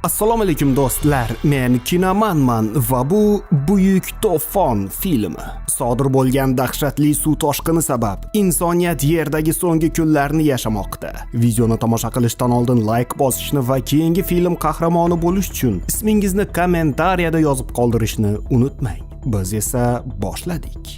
Assalomu alaykum do'stlar, men Kinomanman va bu Buyuk to'fon filmi. Sodir bo'lgan dahshatli suv toshqini sabab insoniyat yerdagi so'nggi kunlarni yashamoqda. Videoni tomosha qilishdan oldin like bosishni va keyingi film qahramoni bo'lish uchun ismingizni kommentariyada yozib qoldirishni unutmang. Biz esa boshladik.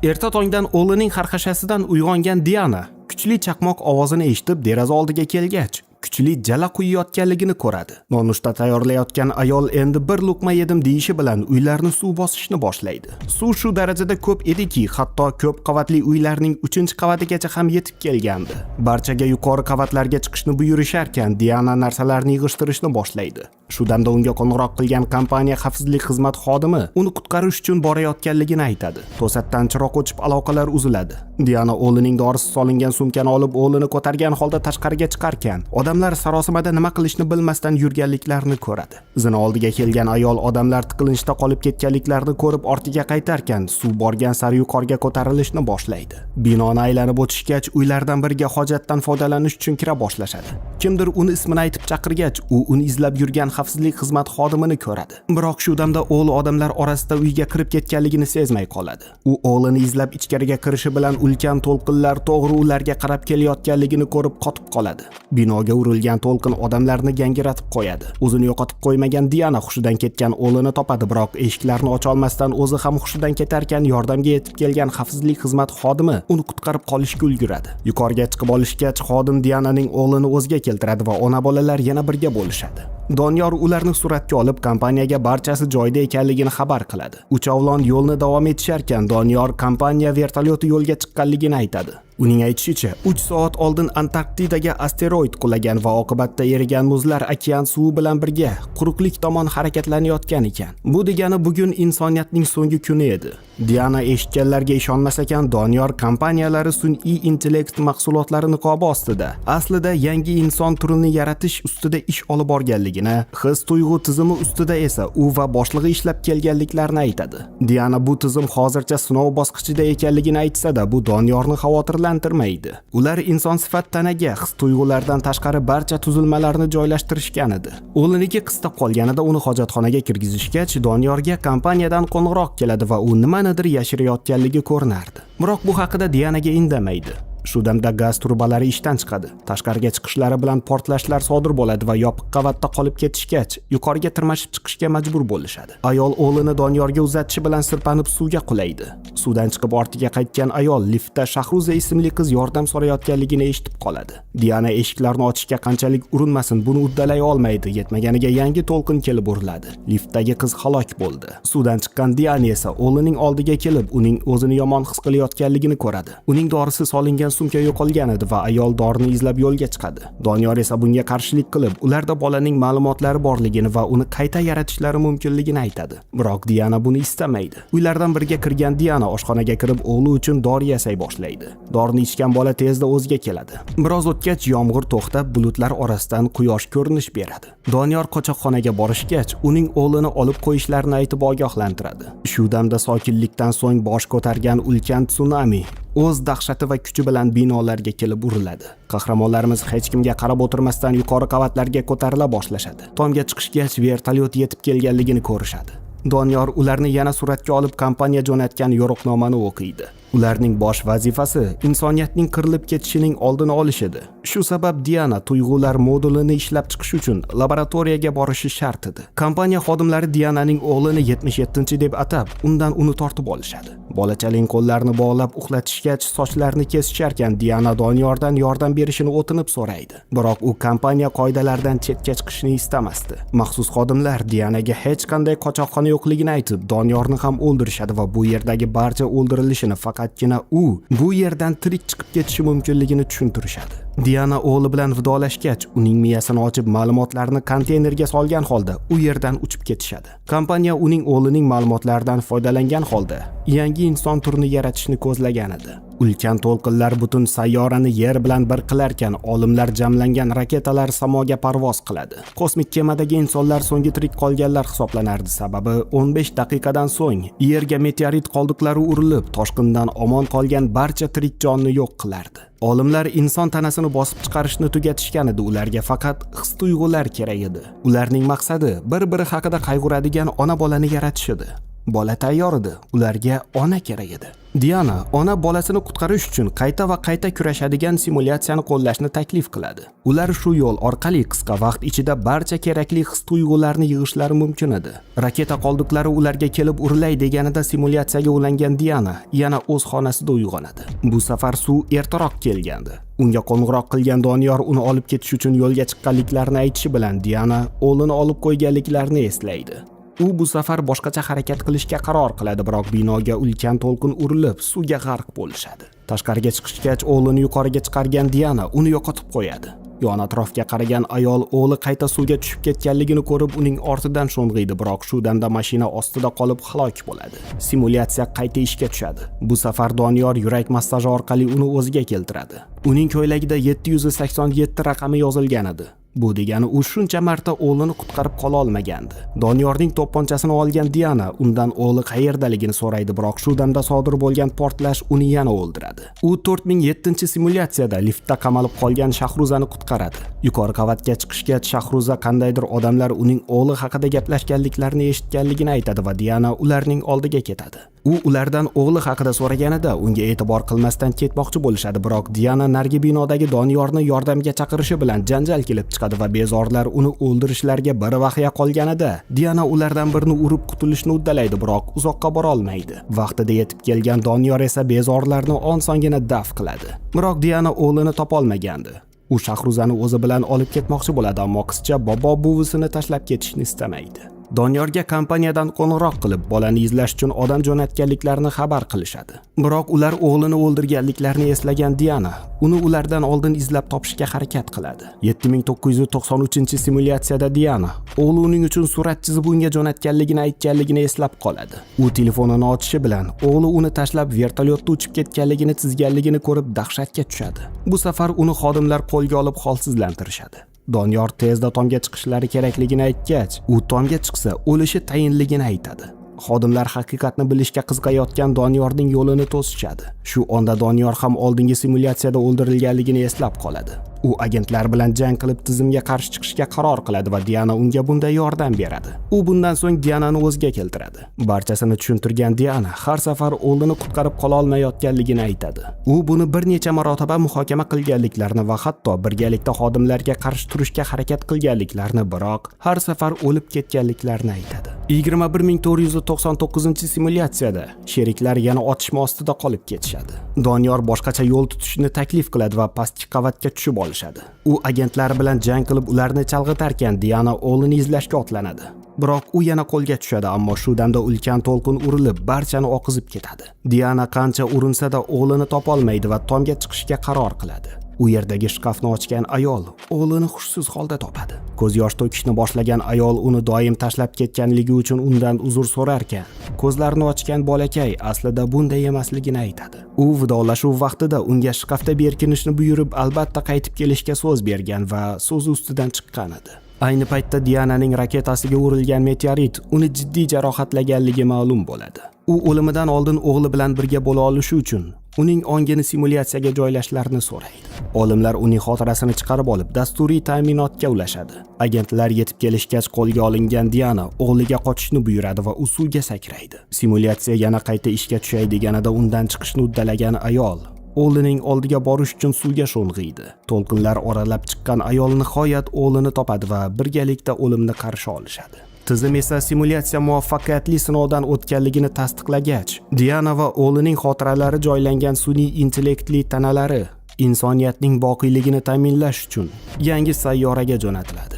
Erta tongdan o'g'lining xarxashasidan uyg'ongan Diana kuchli chaqmoq ovozini eshitib deraza oldiga kelgach, kuchli jala quyayotganligini ko'radi. Nonushta tayyorlayotgan ayol endi bir luqma yedim deyishi bilan uylarni suv bosishni boshlaydi. Suv shu darajada ko'p ediki, hatto ko'p qavatli uylarning 3-qavatigacha ham yetib kelgandi. Barchaga yuqori qavatlarga chiqishni buyurisharkan, Diana narsalarni yig'ishtirishni boshlaydi. Shu damda unga qo'ng'iroq qilgan kompaniya xavfsizlik xizmat xodimi uni qutqarish uchun borayotganligini aytadi. To'satdan chiroq o'chib aloqalar uziladi. Diana o'g'lining dorisi solingan sumkani olib o'g'lini ko'targan holda tashqariga chiqarkan, odamlar sarosimada nima qilishni bilmasdan yurganliklarini ko'radi. Zina oldiga kelgan ayol odamlar tiqilinchda qolib ketganliklarini ko'rib ortiga qaytarkan, suv borgan sari yuqoriga ko'tarilishni boshlaydi. Binoni aylanib o'tishgach, uylardan biriga hojatdan foydalanish uchun kira boshlashadi. Kimdir uni ismini aytib chaqirgach, u uni izlab yurgan xavfsizlik xizmat xodimini ko'radi. Biroq shu damda o'g'li odamlar orasida uyga kirib ketganligini sezmay qoladi. U o'g'lini izlab ichkariga kirishi bilan ulkan to'lqinlar to'g'ri ularga qarab kelayotganligini ko'rib qotib qoladi. Binoga urilgan to'lqin odamlarni gangiratib qo'yadi. O'zini yo'qotib qo'ymagan Diana hushidan ketgan o'g'lini topadi, biroq eshiklarni ocha olmasdan o'zi ham hushidan ketarkan yordamga yetib kelgan xavfsizlik xizmat xodimi uni qutqarib qolishga ulguradi. Yuqoriga chiqib olishgach, xodim Diananing o'g'lini o'ziga keltiradi va ona bolalar yana birga bo'lishadi. Doniyor ularni suratga olib, kompaniyaga barchasi joyida ekanligini xabar qiladi. Uchovlon yo'lni davom etisharkan, Doniyor kompaniya vertolyoti yo'lga chiqqanligini aytadi. Uning aytishicha, 3 soat oldin Antarktidaga asteroid qulagan va oqibatda erigan muzlar okean suvi bilan birga quruqlik tomon harakatlanayotgan ekan. Bu degani bugun insoniyatning so'nggi kuni edi. Diana eshitganlarga ishonmas ekan, Doniyor kompaniyalari sun'iy intellekt mahsulotlari niqobi ostida aslida yangi inson turini yaratish ustida ish olib borganligini, his-tuyg'u tizimi ustida esa u va boshlig'i ishlab kelganliklarini aytadi. Diana bu tizim hozircha sinov bosqichida ekanligini aytsa-da, bu Doniyorni xavotirlantirmaydi. Ular inson sifat tanaga his-tuyg'ulardan tashqari barcha tuzilmalarni joylashtirishgan edi. O'g'liniki qisda qolganida uni hojatxonaga kirgizishgach, Doniyorga kompaniyadan qo'ng'iroq keladi va u nimanidir yashirayotganligi ko'rinardi. Biroq bu haqida Dianaga indamaydi. Shu damda gaz turbalari ishdan chiqadi. Tashqariga chiqishlari bilan portlashlar sodir bo'ladi va yopiq qavatda qolib ketishgach, yuqoriga tirmashib chiqishga majbur bo'lishadi. Ayol o'g'lini Doniyorga uzatishi bilan sirpanib suvga qulaydi. Suvdan chiqib ortiga qaytgan ayol liftda Shahruza ismli qiz yordam so'rayotganligini eshitib qoladi. Diana eshiklarni ochishga qanchalik urinmasin, buni uddalay olmaydi. Yetmaganiga yangi to'lqin kelib uriladi. Liftdagi qiz halok bo'ldi. Suvdan chiqqan Diana esa o'g'lining oldiga kelib, uning o'zini yomon his qilayotganligini ko'radi. Uning dorisi solingan sumka yo'qolgan edi va ayol dorini izlab yo'lga chiqadi. Doniyor esa bunga qarshilik qilib, ularda bolaning ma'lumotlari borligini va uni qayta yaratishlari mumkinligini aytadi. Biroq Diana buni istamaydi. Uylardan biriga kirgan Diana oshxonaga kirib o'g'li uchun dori yasay boshlaydi. Dorini ichgan bola tezda o'ziga keladi. Biroz o'tgach yomg'ir to'xtab, bulutlar orasidan quyosh ko'rinish beradi. Doniyor qochoqxonaga borishgach, uning o'g'lini olib qo'yishlarini aytib ogohlantiradi. Shu damda sokinlikdan so'ng bosh ko'targan ulkan tsunami o'z dahshati va kuchi bilan binolarga kelib uriladi. Qahramonlarimiz hech kimga qarab o'tirmasdan yuqori qavatlarga ko'tarila boshlashadi. Tomga chiqishgach, vertolyot yetib kelganligini ko'rishadi. Doniyor ularni yana suratga olib kompaniya jo'natgan yo'riqnomani o'qiydi. Ularning bosh vazifasi insoniyatning qirilib ketishining oldini olish edi. Shu sabab Diana tuyg'ular modulini ishlab chiqish uchun laboratoriyaga borishi shart edi. Kompaniya xodimlari Diananing o'g'lini 77 deb atab, undan uni tortib olishadi. Bolachaning qo'llarini bog'lab uxlatishgach, sochlarini kesisharkan, Diana Doniyordan yordam berishini o'tinib so'raydi. Biroq u kompaniya qoidalaridan chetga chiqishni istamasdi. Maxsus xodimlar Dianaga hech qanday qochoqxona yo'qligini aytib, Doniyorni ham o'ldirishadi va bu yerdagi barcha o'ldirilishini faqatgina u bu yerdan tirik chiqib ketishi mumkinligini tushuntirishadi. Diana o'g'li bilan vidolashgach, uning miyasini ochib ma'lumotlarni konteynerga solgan holda u yerdan uchib ketishadi. Kompaniya uning o'g'lining ma'lumotlaridan foydalangan holda yangi inson turini yaratishni ko'zlagan edi. Ulkan to'lqinlar butun sayyorani yer bilan bir qilarkan, olimlar jamlangan raketalar samoga parvoz qiladi. Kosmik kemadagi insonlar so'nggi tirik qolganlar hisoblanardi, sababi 15 daqiqadan so'ng yerga meteorit qoldiqlari urilib, toshqindan omon qolgan barcha tirik jonni yo'q qilardi. Olimlar inson tanasini bosib chiqarishni tugatishgan edi, ularga faqat his-tuyg'ular kerak edi. Ularning maqsadi bir-biri haqida qayg'uradigan ona-bolani yaratish edi. Bola tayyor edi, ularga ona kerak edi. Diana ona bolasini qutqarish uchun qayta va qayta kurashadigan simulyatsiyani qo'llashni taklif qiladi. Ular shu yo'l orqali qisqa vaqt ichida barcha kerakli his-tuyg'ularni yig'ishlari mumkin edi. Raketa qoldiqlari ularga kelib urilay deganida simulyatsiyaga ulangan Diana yana o'z xonasida uyg'onadi. Bu safar suv ertaroq kelgandi. Unga qo'ng'iroq qilgan Doniyor uni olib ketish uchun yo'lga chiqqanliklarini aytishi bilan Diana o'g'lini olib qo'yganliklarini eslaydi. U bu safar boshqacha harakat qilishga qaror qiladi, biroq binoga ulkan to'lqin urilib, suvga g'arq bo'lishadi. Tashqariga chiqishgach, o'g'lini yuqoriga chiqargan Diana uni yo'qotib qo'yadi. Yon atrofga qaragan ayol o'g'li qayta suvga tushib ketganligini ko'rib, uning ortidan sho'ng'iydi, biroq shu damda mashina ostida qolib halok bo'ladi. Simulyatsiya qayta ishga tushadi. Bu safar Doniyor yurak massaji orqali uni o'ziga keltiradi. Uning ko'ylagida 787 raqami yozilgan edi. Bu degani u shuncha marta o'g'lini qutqarib qola olmagandi. Doniyorning to'pponchasini olgan Diana undan o'g'li qayerdaligini so'raydi, biroq shu damda sodir bo'lgan portlash uni yana o'ldiradi. U 4007-simulyatsiyada liftda qamalib qolgan Shahruzani qutqaradi. Yuqori qavatga chiqishgach, Shahruza qandaydir odamlar uning o'g'li haqida gaplashganliklarini eshitganligini aytadi va Diana ularning oldiga ketadi. U ulardan o'g'li haqida so'raganida unga e'tibor qilmasdan ketmoqchi bo'lishadi, biroq Diana nargi binodagi Doniyorni yordamga chaqirishi bilan janjal kelib chiqadi va bezorlar uni o'ldirishlariga bir vaqia qolganida Diana ulardan birini urib qutulishni uddalaydi, biroq uzoqqa bora olmaydi. Vaqtida yetib kelgan Doniyor esa bezorlarni osongina daf qiladi. Biroq Diana o'g'lini topolmagandi. U Shahruzani o'zi bilan olib ketmoqchi bo'ladi, ammo qizcha bobo buvisini tashlab ketishni istamaydi. Doniyorga kompaniyadan qo'ng'iroq qilib, bolani izlash uchun odam jo'natganliklarini xabar qilishadi. Biroq ular o'g'lini o'ldirganliklarini eslagan Diana uni ulardan oldin izlab topishga harakat qiladi. 7993-simulyatsiyada Diana o'g'li uning uchun surat chizib unga jo'natganligini aytganligini eslab qoladi. U telefonini ochishi bilan o'g'li uni tashlab vertolyotda uchib ketganligini chizganligini ko'rib dahshatga tushadi. Bu safar uni xodimlar qo'lga olib holsizlantirishadi. Doniyor tezda tomga chiqishlari kerakligini aytgach, u tomga chiqsa o'lishi tayinligini aytadi. Xodimlar haqiqatni bilishga qiziqayotgan Doniyorning yo'lini to'sishadi. Shu onda Doniyor ham oldingi simulyatsiyada o'ldirilganligini eslab qoladi. U agentlar bilan jang qilib tizimga qarshi chiqishga qaror qiladi va Diana unga bunda yordam beradi. U bundan so'ng Dianani o'ziga keltiradi. Barchasini tushuntirgan Diana har safar o'g'lini qutqarib qola olmayotganligini aytadi. U buni bir necha marotaba muhokama qilganliklarini va hatto birgalikda xodimlarga qarshi turishga harakat qilganliklarini, biroq har safar o'lib ketganliklarini aytadi. 21499-simulyatsiyada sheriklar yana otishma ostida qolib ketishadi. Doniyor boshqacha yo'l tutishni taklif qiladi va pastki qavatga tushib olishadi. U agentlar bilan jang qilib ularni chalg'itarkan, Diana o'g'lini izlashga otlanadi. Biroq u yana qo'lga tushadi, ammo shu damda ulkan to'lqin urilib barchani oqizib ketadi. Diana qancha urinsa-da o'g'lini topolmaydi va tomga chiqishga qaror qiladi. U yerdagi shkafni ochgan ayol o'g'lini hushsiz holda topadi. Ko'z yosh to'kishni boshlagan ayol uni doim tashlab ketganligi uchun undan uzr so'rarkan, ko'zlarini ochgan bolakay aslida bunday emasligini aytadi. U vidolashuv vaqtida unga shkafda berkinishni buyurib, albatta qaytib kelishga so'z bergan va so'zi ustidan chiqqan edi. Ayni paytda Diananing raketasiga urilgan meteorit uni jiddiy jarohatlaganligi ma'lum bo'ladi. U o'limidan oldin o'g'li bilan birga bo'la olishi uchun uning ongini simulyatsiyaga joylashlarini so'raydi. Olimlar uning xotirasini chiqarib olib, dasturiy ta'minotga ulashadi. Agentlar yetib kelishgach qo'lga olingan Diana o'g'liga qochishni buyuradi va u suvga sakraydi. Simulyatsiya yana qayta ishga tushay deganida undan chiqishni uddalagan ayol o'g'lining oldiga borish uchun suvga sho'ng'iydi. To'lqinlar oralab chiqqan ayol nihoyat o'g'lini topadi va birgalikda o'limni qarshi olishadi. Tizim esa simulyatsiya muvaffaqiyatli sinovdan o'tganligini tasdiqlagach, Diana va o'g'lining xotiralari joylangan sun'iy intellektli tanalari insoniyatning boqiyligini ta'minlash uchun yangi sayyoraga jo'natiladi.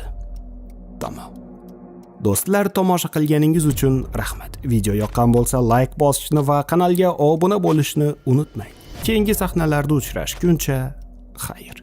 Tamom. Do'stlar, tomosha qilganingiz uchun rahmat. Video yoqqan bo'lsa, like bosishni va kanalga obuna bo'lishni unutmang. Keyingi sahnalarda uchrashguncha, xayr.